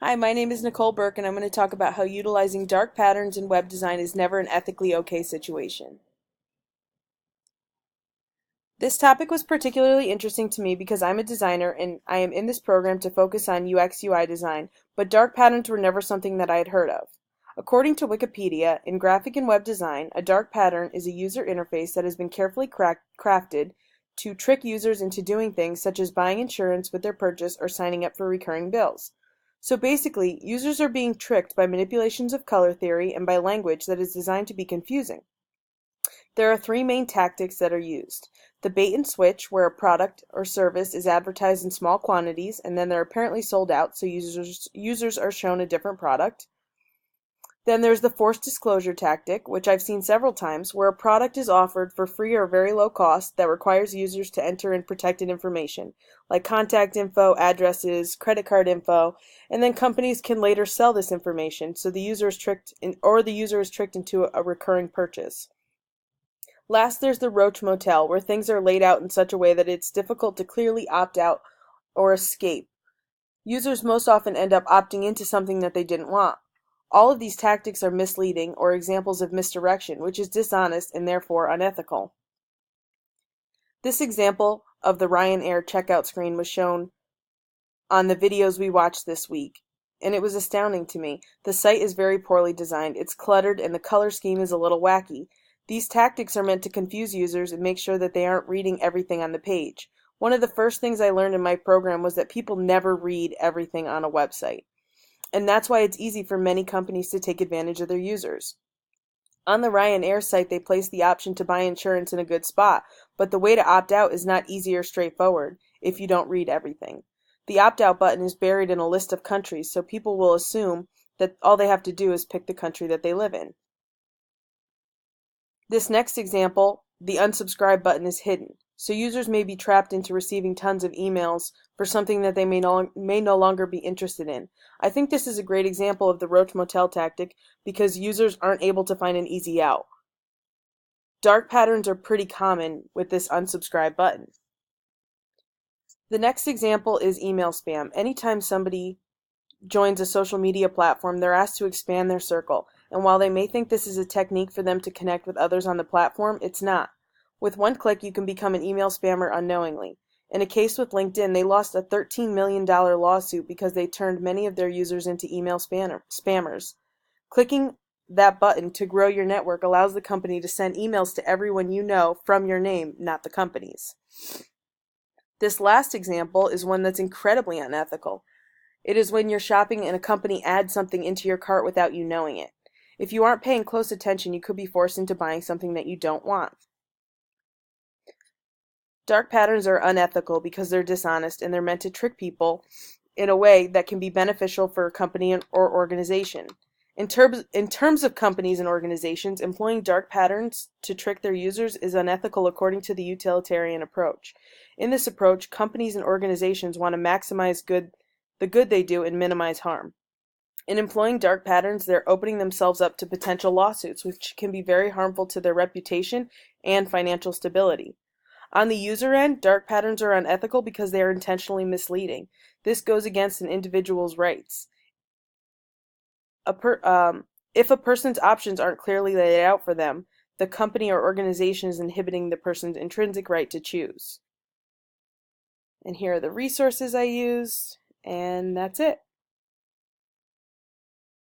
Hi, my name is Nicole Burke, and I'm going to talk about how utilizing dark patterns in web design is never an ethically okay situation. This topic was particularly interesting to me because I'm a designer and I am in this program to focus on UX UI design, but dark patterns were never something that I had heard of. According to Wikipedia, in graphic and web design, a dark pattern is a user interface that has been carefully crafted to trick users into doing things such as buying insurance with their purchase or signing up for recurring bills. So basically, users are being tricked by manipulations of color theory and by language that is designed to be confusing. There are three main tactics that are used. The bait and switch, where a product or service is advertised in small quantities and then they're apparently sold out, so users are shown a different product. Then there's the forced disclosure tactic, which I've seen several times, where a product is offered for free or very low cost that requires users to enter in protected information, like contact info, addresses, credit card info, and then companies can later sell this information, so the user is tricked into a recurring purchase. Last, there's the Roach Motel, where things are laid out in such a way that it's difficult to clearly opt out or escape. Users most often end up opting into something that they didn't want. All of these tactics are misleading or examples of misdirection, which is dishonest and therefore unethical. This example of the Ryanair checkout screen was shown on the videos we watched this week, and it was astounding to me. The site is very poorly designed, it's cluttered, and the color scheme is a little wacky. These tactics are meant to confuse users and make sure that they aren't reading everything on the page. One of the first things I learned in my program was that people never read everything on a website. And that's why it's easy for many companies to take advantage of their users. On the Ryanair site, they place the option to buy insurance in a good spot, but the way to opt out is not easy or straightforward if you don't read everything. The opt-out button is buried in a list of countries, so people will assume that all they have to do is pick the country that they live in. This next example, the unsubscribe button is hidden, so users may be trapped into receiving tons of emails for something that they may no longer be interested in. I think this is a great example of the Roach Motel tactic because users aren't able to find an easy out. Dark patterns are pretty common with this unsubscribe button. The next example is email spam. Anytime somebody joins a social media platform, they're asked to expand their circle, and while they may think this is a technique for them to connect with others on the platform, it's not. With one click, you can become an email spammer unknowingly. In a case with LinkedIn, they lost a $13 million lawsuit because they turned many of their users into email spammers. Clicking that button to grow your network allows the company to send emails to everyone you know from your name, not the company's. This last example is one that's incredibly unethical. It is when you're shopping and a company adds something into your cart without you knowing it. If you aren't paying close attention, you could be forced into buying something that you don't want. Dark patterns are unethical because they're dishonest and they're meant to trick people in a way that can be beneficial for a company or organization. In terms of companies and organizations, employing dark patterns to trick their users is unethical according to the utilitarian approach. In this approach, companies and organizations want to maximize the good they do and minimize harm. In employing dark patterns, they're opening themselves up to potential lawsuits, which can be very harmful to their reputation and financial stability. On the user end, dark patterns are unethical because they are intentionally misleading. This goes against an individual's rights. If a person's options aren't clearly laid out for them, the company or organization is inhibiting the person's intrinsic right to choose. And here are the resources I used, and that's it.